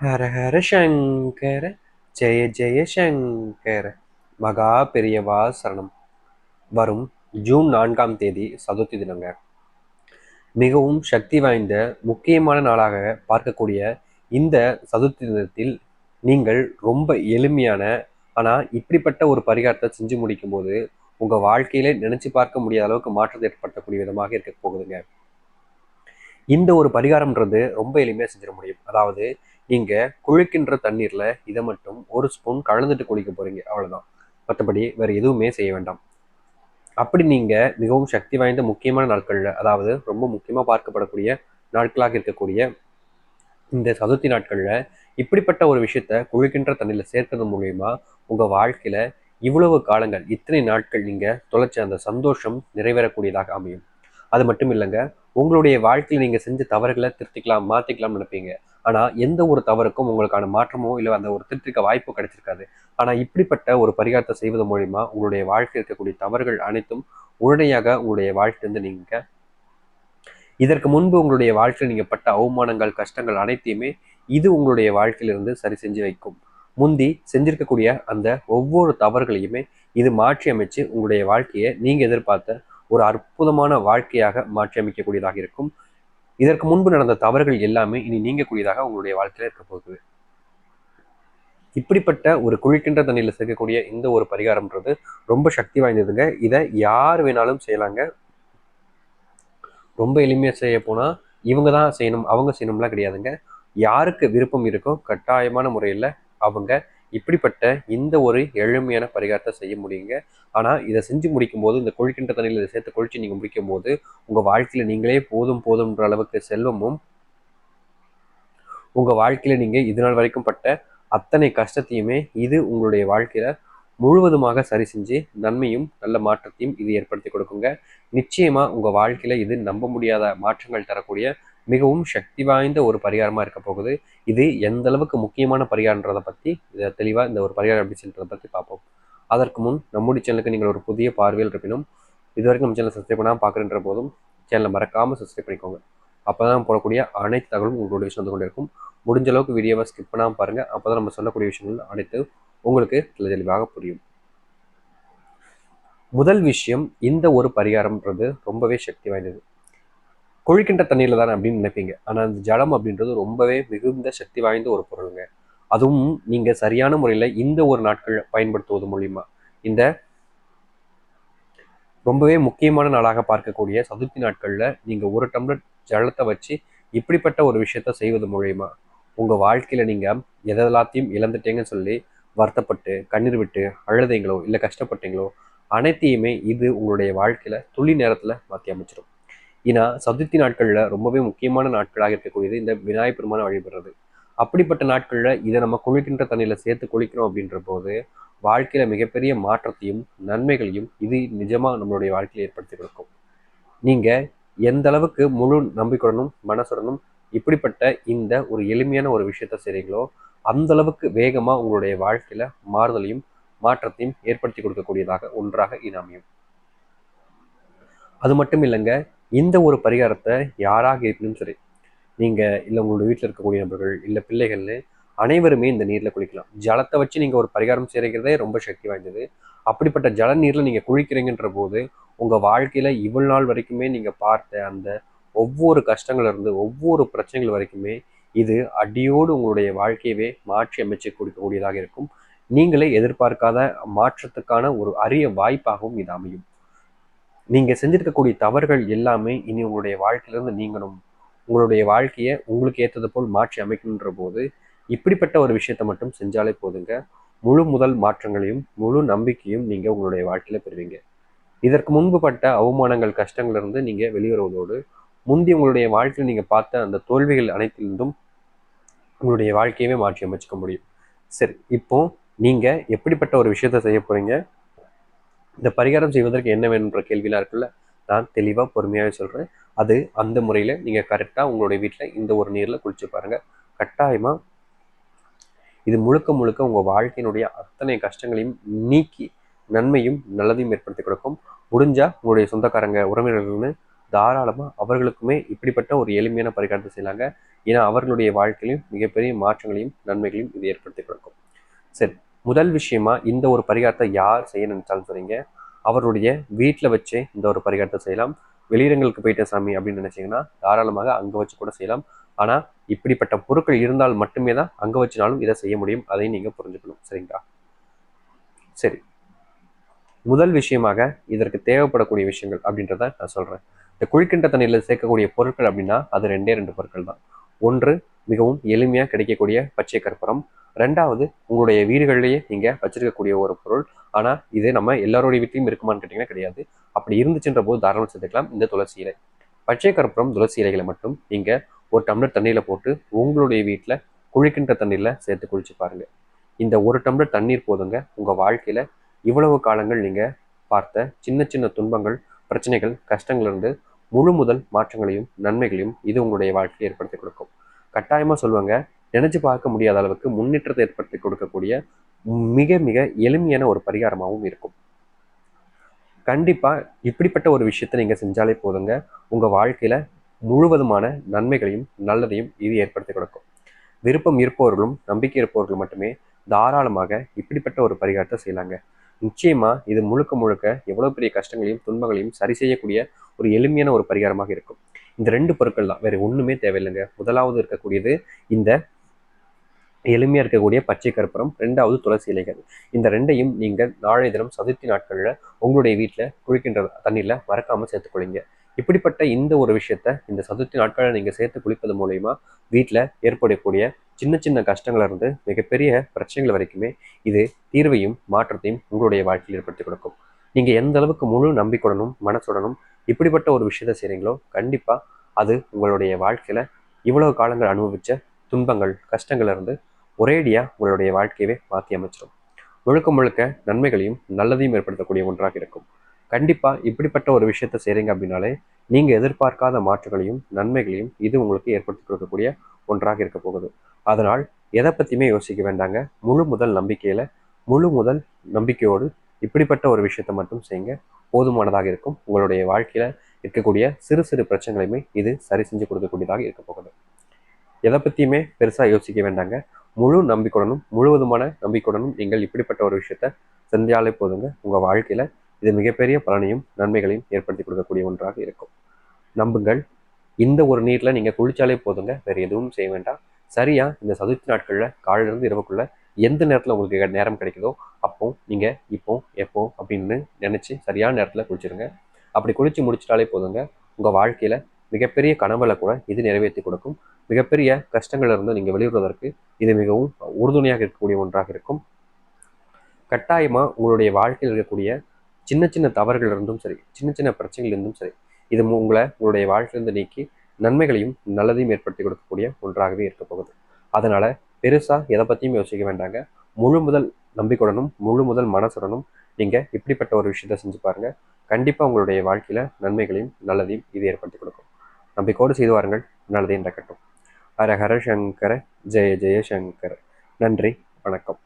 ஹர ஹர சங்கர ஜெய ஜெய சங்கர மகா பெரியவா சரணம். வரும் ஜூன் 4ஆம் தேதி சதுர்த்தி தினங்க. மிகவும் சக்தி வாய்ந்த முக்கியமான நாளாக பார்க்கக்கூடிய இந்த சதுர்த்தி தினத்தில் நீங்கள் ரொம்ப எளிமையான ஆனால் இப்படிப்பட்ட ஒரு பரிகாரத்தை செஞ்சு முடிக்கும் போது உங்கள் வாழ்க்கையிலே நினைச்சு பார்க்க முடியாத அளவுக்கு மாற்றத்தை ஏற்படுத்தக்கூடிய விதமாக இருக்க போகுதுங்க. இந்த ஒரு பரிகாரம்ன்றது ரொம்ப எளிமையாக செஞ்சிட முடியும். அதாவது நீங்கள் குளிக்கின்ற தண்ணீரில் இதை மட்டும் ஒரு ஸ்பூன் கலந்துட்டு குளிக்க போகிறீங்க, அவ்வளோதான். மற்றபடி வேறு எதுவுமே செய்ய வேண்டாம். அப்படி நீங்கள் மிகவும் சக்தி வாய்ந்த முக்கியமான நாட்களில், அதாவது ரொம்ப முக்கியமாக பார்க்கப்படக்கூடிய நாட்களாக இருக்கக்கூடிய இந்த சதுர்த்தி நாட்களில் இப்படிப்பட்ட ஒரு விஷயத்த குளிக்கின்ற தண்ணியில் சேர்க்கறது மூலயமா உங்கள் வாழ்க்கையில் இவ்வளவு காலங்கள் இத்தனை நாட்கள் நீங்கள் தொலைச்ச அந்த சந்தோஷம் நிறைவேறக்கூடியதாக அமையும். அது மட்டும் இல்லைங்க, உங்களுடைய வாழ்க்கையில் நீங்கள் செஞ்ச தவறுகளை திருத்திக்கலாம், மாற்றிக்கலாம்னு நினைப்பீங்க. ஆனால் எந்த ஒரு தவறுக்கும் உங்களுக்கான மாற்றமோ இல்லை அந்த ஒரு திருத்திக்க வாய்ப்போ கிடைச்சிருக்காது. ஆனால் இப்படிப்பட்ட ஒரு பரிகாரத்தை செய்வது மூலிமா உங்களுடைய வாழ்க்கையில் இருக்கக்கூடிய தவறுகள் அனைத்தும் உடனடியாக உங்களுடைய வாழ்க்கையிலிருந்து நீங்கள் இதற்கு முன்பு உங்களுடைய வாழ்க்கையில் நீங்கள் பட்ட அவமானங்கள், கஷ்டங்கள் அனைத்தையுமே இது உங்களுடைய வாழ்க்கையிலிருந்து சரி செஞ்சு வைக்கும். முந்தி செஞ்சிருக்கக்கூடிய அந்த ஒவ்வொரு தவறுகளையுமே இது மாற்றி அமைச்சு உங்களுடைய வாழ்க்கையை நீங்கள் எதிர்பார்த்த ஒரு அற்புதமான வாழ்க்கையாக மாற்றி அமைக்கக்கூடியதாக இருக்கும். இதற்கு முன்பு நடந்த தவறுகள் எல்லாமே இனி நீங்கக்கூடியதாக உங்களுடைய வாழ்க்கையில இருக்க போகுது. இப்படிப்பட்ட ஒரு குளிக்கின்ற தண்ணியில் சேர்க்கக்கூடிய இந்த ஒரு பரிகாரம்ன்றது ரொம்ப சக்தி வாய்ந்ததுங்க. இதை யார் வேணாலும் செய்யலாங்க. ரொம்ப எளிமையாக செய்ய போனால் இவங்க தான் செய்யணும், அவங்க செய்யணும்லாம் கிடையாதுங்க. யாருக்கு விருப்பம் இருக்கோ கட்டாயமான முறையில் அவங்க இப்படிப்பட்ட இந்த ஒரு எளிமையான பரிகாரத்தை செய்ய முடியுங்க. ஆனால் இதை செஞ்சு முடிக்கும் போது, இந்த கொழிக்கின்ற தண்ணியில் இதை சேர்த்து கொழிச்சு நீங்கள் முடிக்கும் போது உங்கள் வாழ்க்கையில் நீங்களே போதும் போதும்ன்ற அளவுக்கு செல்வமும், உங்கள் வாழ்க்கையில் நீங்கள் இது நாள் வரைக்கும் பட்ட அத்தனை கஷ்டத்தையுமே இது உங்களுடைய வாழ்க்கையில் முழுவதுமாக சரி செஞ்சு நன்மையும் நல்ல மாற்றத்தையும் இது ஏற்படுத்தி கொடுக்குங்க. நிச்சயமா உங்கள் வாழ்க்கையில் இது நம்ப முடியாத மாற்றங்கள் தரக்கூடிய மிகவும் சக்தி வாய்ந்த ஒரு பரிகாரமாக இருக்க போகுது. இது எந்த அளவுக்கு முக்கியமான பரிகாரன்றதை பற்றி இதை தெளிவாக இந்த ஒரு பரிகாரம் எப்படி செல்றதை பற்றி பார்ப்போம். அதற்கு முன் நம்முடைய சேனலுக்கு நீங்கள் ஒரு புதிய பார்வையில் இருப்பினும் இதுவரைக்கும் நம்ம சேனல் சப்ஸ்கிரைப் பண்ணாமல் பார்க்குறன்ற போதும் சேனலை மறக்காமல் சப்ஸ்கிரைப் பண்ணிக்கோங்க. அப்போ தான் போடக்கூடிய அனைத்து தகவலும் உங்களுடைய விஷயம் வந்து கொண்டு இருக்கும். முடிஞ்ச அளவுக்கு வீடியோவை ஸ்கிப் பண்ணாமல் பாருங்கள். அப்போ தான் நம்ம சொல்லக்கூடிய விஷயங்கள் அனைத்து உங்களுக்கு தெளிவாக புரியும். முதல் விஷயம், இந்த ஒரு பரிகாரம்ன்றது ரொம்பவே சக்தி வாய்ந்தது. கொழிக்கின்ற தண்ணீரில் தானே அப்படின்னு நினைப்பீங்க. ஆனால் அந்த ஜலம் அப்படின்றது ரொம்பவே மிகுந்த சக்தி வாய்ந்த ஒரு பொருளுங்க. அதுவும் நீங்கள் சரியான முறையில் இந்த ஒரு நாட்கள் பயன்படுத்துவது மூலிமா, இந்த ரொம்பவே முக்கியமான நாளாக பார்க்கக்கூடிய சதுர்த்தி நாட்களில் நீங்கள் ஒரு டம்ளர் ஜலத்தை வச்சு இப்படிப்பட்ட ஒரு விஷயத்த செய்வது மூலயமா உங்கள் வாழ்க்கையில் நீங்கள் எதெல்லாத்தையும் இழந்துட்டீங்கன்னு சொல்லி வருத்தப்பட்டு கண்ணீர் விட்டு அழுதைங்களோ இல்லை கஷ்டப்பட்டீங்களோ அனைத்தையுமே இது உங்களுடைய வாழ்க்கையில் துளி நேரத்தில் மாற்றி அமைச்சிடும். ஏன்னா சதுர்த்தி நாட்களில் ரொம்பவே முக்கியமான நாட்களாக இருக்கக்கூடியது இந்த விநாயகர் பெருமானை வழிபடுறது. அப்படிப்பட்ட நாட்களில் இதை நம்ம குளிக்கின்ற தண்ணியில் சேர்த்து குளிக்கிறோம் அப்படின்ற போது வாழ்க்கையில மிகப்பெரிய மாற்றத்தையும் நன்மைகளையும் இது நிஜமாக நம்மளுடைய வாழ்க்கையில் ஏற்படுத்தி கொடுக்கும். நீங்க எந்த அளவுக்கு முழு நம்பிக்கையுடனும் மனசுடனும் இப்படிப்பட்ட இந்த ஒரு எளிமையான ஒரு விஷயத்த செய்றீங்களோ அந்த அளவுக்கு வேகமா உங்களுடைய வாழ்க்கையில மாறுதலையும் மாற்றத்தையும் ஏற்படுத்தி கொடுக்கக்கூடியதாக ஒன்றாக இது அமையும். அது மட்டும் இல்லைங்க, இந்த ஒரு பரிகாரத்தை யாராக இருக்கணும் சரி, நீங்க இல்லை உங்களுடைய வீட்டில் இருக்கக்கூடிய நபர்கள் இல்லை பிள்ளைகள்னு அனைவருமே இந்த நீரில் குளிக்கலாம். ஜலத்தை வச்சு நீங்கள் ஒரு பரிகாரம் செய்கிறதே ரொம்ப சக்தி வாய்ந்தது. அப்படிப்பட்ட ஜல நீரில் நீங்கள் குளிக்கிறீங்கன்ற போது உங்கள் வாழ்க்கையில் இவ்வளவு நாள் வரைக்குமே நீங்கள் பார்த்த அந்த ஒவ்வொரு கஷ்டங்கள் இருந்து ஒவ்வொரு பிரச்சனைகள் வரைக்குமே இது அடியோடு உங்களுடைய வாழ்க்கையவே மாற்றி அமைச்சு கொடுக்கக்கூடியதாக இருக்கும். நீங்களே எதிர்பார்க்காத மாற்றத்துக்கான ஒரு அரிய வாய்ப்பாகவும் இது அமையும். நீங்கள் செஞ்சிருக்கக்கூடிய தவறுகள் எல்லாமே இனி உங்களுடைய வாழ்க்கையிலிருந்து நீங்கணும், உங்களுடைய வாழ்க்கையை உங்களுக்கு ஏற்றது போல் மாற்றி அமைக்கணுன்ற போது இப்படிப்பட்ட ஒரு விஷயத்தை மட்டும் செஞ்சாலே போதுங்க. முழு முதல் மாற்றங்களையும் முழு நம்பிக்கையும் நீங்க உங்களுடைய வாழ்க்கையில பெறுவீங்க. இதற்கு முன்பு பட்ட அவமானங்கள் கஷ்டங்கள்ல இருந்து நீங்க வெளிவருவதோடு முந்தி உங்களுடைய வாழ்க்கையில் நீங்க பார்த்த அந்த தோல்விகள் அனைத்திலிருந்தும் உங்களுடைய வாழ்க்கையவே மாற்றி அமைச்சுக்க முடியும். சரி, இப்போ நீங்க எப்படிப்பட்ட ஒரு விஷயத்த செய்ய போறீங்க, இந்த பரிகாரம் செய்வதற்கு என்ன வேணுன்ற கேள்வியெல்லாம் இருக்குல்ல, நான் தெளிவா பொறுமையாவே சொல்றேன். அது அந்த முறையில நீங்க கரெக்டா உங்களுடைய வீட்டுல இந்த ஒரு நீர்ல குளிச்சு பாருங்க. கட்டாயமா இது முழுக்க முழுக்க உங்கள் வாழ்க்கையினுடைய அத்தனை கஷ்டங்களையும் நீக்கி நன்மையும் நல்லதையும் ஏற்படுத்தி கொடுக்கும். முடிஞ்சா உங்களுடைய சொந்தக்காரங்க உறவினர்கள்னு தாராளமாக அவர்களுக்குமே இப்படிப்பட்ட ஒரு எளிமையான பரிகாரத்தை செய்யலாங்க. ஏன்னா அவர்களுடைய வாழ்க்கையிலும் மிகப்பெரிய மாற்றங்களையும் நன்மைகளையும் இது ஏற்படுத்தி கொடுக்கும். சரி, முதல் விஷயமா இந்த ஒரு பரிகாரத்தை யார் செய்ய நினைச்சாலும் சரிங்க, அவருடைய வீட்டில் வச்சே இந்த ஒரு பரிகாரத்தை செய்யலாம். வெளியிடங்களுக்கு போயிட்ட சாமி அப்படின்னு நினைச்சீங்கன்னா தாராளமாக அங்கே வச்சு கூட செய்யலாம். ஆனால் இப்படிப்பட்ட பொருட்கள் இருந்தால் மட்டுமே தான் அங்கே வச்சினாலும் இதை செய்ய முடியும். அதையும் நீங்கள் புரிஞ்சுக்கணும். சரிங்களா? சரி, முதல் விஷயமாக இதற்கு தேவைப்படக்கூடிய விஷயங்கள் அப்படின்றத நான் சொல்கிறேன். இந்த குளிக்கின்ற தண்ணீரில் சேர்க்கக்கூடிய பொருட்கள் அப்படின்னா அது ரெண்டே ரெண்டு பொருட்கள் தான். ஒன்று, மிகவும் எளிமையாக கிடைக்கக்கூடிய பச்சை கற்பூரம். ரெண்டாவது, உங்களுடைய வீடுகளிலேயே நீங்கள் வச்சிருக்கக்கூடிய ஒரு பொருள். ஆனால் இது நம்ம எல்லாருடைய வீட்லையும் இருக்குமான்னு கேட்டிங்கன்னா கிடையாது. அப்படி இருந்துச்சுன்ற போது தாராளமாக சேர்த்துக்கலாம். இந்த துளசி இலை, பச்சை கற்பூரம், துளசி இலைகளை மட்டும் நீங்கள் ஒரு டம்ளர் தண்ணியில் போட்டு உங்களுடைய வீட்டில் குளிக்கின்ற தண்ணீரில் சேர்த்து குளிச்சு பாருங்க. இந்த ஒரு டம்ளர் தண்ணீர் போதுங்க உங்கள் வாழ்க்கையில் இவ்வளவு காலங்கள் நீங்கள் பார்த்த சின்ன சின்ன துன்பங்கள், பிரச்சனைகள், கஷ்டங்கள்லேருந்து முழு முதல் மாற்றங்களையும் நன்மைகளையும் இது உங்களுடைய வாழ்க்கையை ஏற்படுத்தி கொடுக்கும். கட்டாயமாக சொல்லுவாங்க, நினைச்சு பார்க்க முடியாத அளவுக்கு முன்னேற்றத்தை ஏற்படுத்தி கொடுக்கக்கூடிய மிக மிக எளிமையான ஒரு பரிகாரமாகவும் இருக்கும். கண்டிப்பா இப்படிப்பட்ட ஒரு விஷயத்தை நீங்க செஞ்சாலே போதுங்க, உங்க வாழ்க்கையில முழுவதுமான நன்மைகளையும் நல்லதையும் இது ஏற்படுத்தி கொடுக்கும். விருப்பம் இருப்பவர்களும் நம்பிக்கை இருப்பவர்களும் மட்டுமே தாராளமாக இப்படிப்பட்ட ஒரு பரிகாரத்தை செய்யலாங்க. நிச்சயமா இது முழுக்க முழுக்க எவ்வளவு பெரிய கஷ்டங்களையும் துன்பங்களையும் சரி செய்யக்கூடிய ஒரு எளிமையான ஒரு பரிகாரமாக இருக்கும். இந்த ரெண்டு பொருட்கள் தான், வேற ஒண்ணுமே தேவையில்லைங்க. முதலாவது இருக்கக்கூடியது இந்த எளிமையா இருக்கக்கூடிய பச்சை கற்பூரம், ரெண்டாவது துளசி இலைகள். இந்த ரெண்டையும் நீங்கள் நாளைய தினம் சதுர்த்தி நாட்கள்ல உங்களுடைய வீட்டில் குளிக்கின்ற தண்ணீர்ல மறக்காம சேர்த்துக்கொள்ளுங்க. இப்படிப்பட்ட இந்த ஒரு விஷயத்த இந்த சதுர்த்தி நாட்களில் நீங்க சேர்த்து குளிப்பது மூலயமா வீட்டில் ஏற்படக்கூடிய சின்ன சின்ன கஷ்டங்கள்ல இருந்து மிகப்பெரிய பிரச்சனைகள் வரைக்குமே இது தீர்வையும் மாற்றத்தையும் உங்களுடைய வாழ்க்கையில் ஏற்படுத்தி கொடுக்கும். நீங்க எந்த அளவுக்கு முழு நம்பிக்கையுடனும் மனசுடனும் இப்படிப்பட்ட ஒரு விஷயத்த செய்றீங்களோ கண்டிப்பா அது உங்களுடைய வாழ்க்கையில இவ்வளவு காலங்கள் அனுபவிச்ச துன்பங்கள், கஷ்டங்கள்ல இருந்து ஒரேடியா உங்களுடைய வாழ்க்கையவே மாற்றி அமைச்சிடும். முழுக்க முழுக்க நன்மைகளையும் நல்லதையும் ஏற்படுத்தக்கூடிய ஒன்றாக இருக்கும். கண்டிப்பா இப்படிப்பட்ட ஒரு விஷயத்த செய்றீங்க அப்படின்னாலே நீங்க எதிர்பார்க்காத மாற்றங்களையும் நன்மைகளையும் இது உங்களுக்கு ஏற்படுத்தி கொடுக்கக்கூடிய ஒன்றாக இருக்க போகுது. அதனால் எதை பத்தியுமே யோசிக்க வேண்டாங்க. முழு முதல் நம்பிக்கையோடு இப்படிப்பட்ட ஒரு விஷயத்த மட்டும் செய்யுங்க, போதுமானதாக இருக்கும். உங்களுடைய வாழ்க்கையில இருக்கக்கூடிய சிறு சிறு பிரச்சனைகளையுமே இது சரி செஞ்சு கொடுக்கக்கூடியதாக இருக்க போகுது. எதை பற்றியுமே பெருசாக யோசிக்க வேண்டாங்க. முழு நம்பிக்கையுடனும் முழுவதுமான நம்பிக்கையுடனும் நீங்கள் இப்படிப்பட்ட ஒரு விஷயத்த செஞ்சாலே போதுங்க, உங்கள் வாழ்க்கையில் இது மிகப்பெரிய பலனையும் நன்மைகளையும் ஏற்படுத்தி கொடுக்கக்கூடிய ஒன்றாக இருக்கும். நம்புங்கள். இந்த ஒரு நீரில் நீங்கள் குளிச்சாலே போதுங்க, வேறு எதுவும் செய்ய வேண்டாம். சரியா இந்த சதுர்த்தி நாட்களில் காலையிலேருந்து இரவுக்குள்ள எந்த நேரத்தில் உங்களுக்கு நேரம் கிடைக்குதோ அப்போ நீங்கள் இப்போ எப்போ அப்படின்னு நினச்சி சரியான நேரத்தில் குளிச்சிருங்க. அப்படி குளிச்சு முடிச்சிட்டாலே போதுங்க, உங்கள் வாழ்க்கையில் மிகப்பெரிய கனவுகளை கூட இது நிறைவேற்றி கொடுக்கும். மிகப்பெரிய கஷ்டங்கள்ல இருந்து நீங்கள் வெளிவருவதற்கு இது மிகவும் உறுதுணையாக இருக்கக்கூடிய ஒன்றாக இருக்கும். கட்டாயமா உங்களுடைய வாழ்க்கையில் இருக்கக்கூடிய சின்ன சின்ன தவறுகள் இருந்தும் சரி, சின்ன சின்ன பிரச்சனைகள் இருந்தும் சரி, இது உங்களுடைய வாழ்க்கையிலிருந்து நீக்கி நன்மைகளையும் நல்லதையும் ஏற்படுத்தி கொடுக்கக்கூடிய ஒன்றாகவே இருக்க போகுது. அதனால பெருசா எதை பத்தியும் யோசிக்க வேண்டாங்க. முழு முதல் நம்பிக்கையுடனும் முழு முதல் மனசுடனும் நீங்க இப்படிப்பட்ட ஒரு விஷயத்த செஞ்சு பாருங்க. கண்டிப்பா உங்களுடைய வாழ்க்கையில நன்மைகளையும் நல்லதையும் இது ஏற்படுத்தி கொடுக்கும். நம்பிக்கையோடு செய்து வாருங்கள், நல்லதே நடக்கட்டும். ஹர ஹர சங்கர, ஜெய ஜெய சங்கர. நன்றி, வணக்கம்.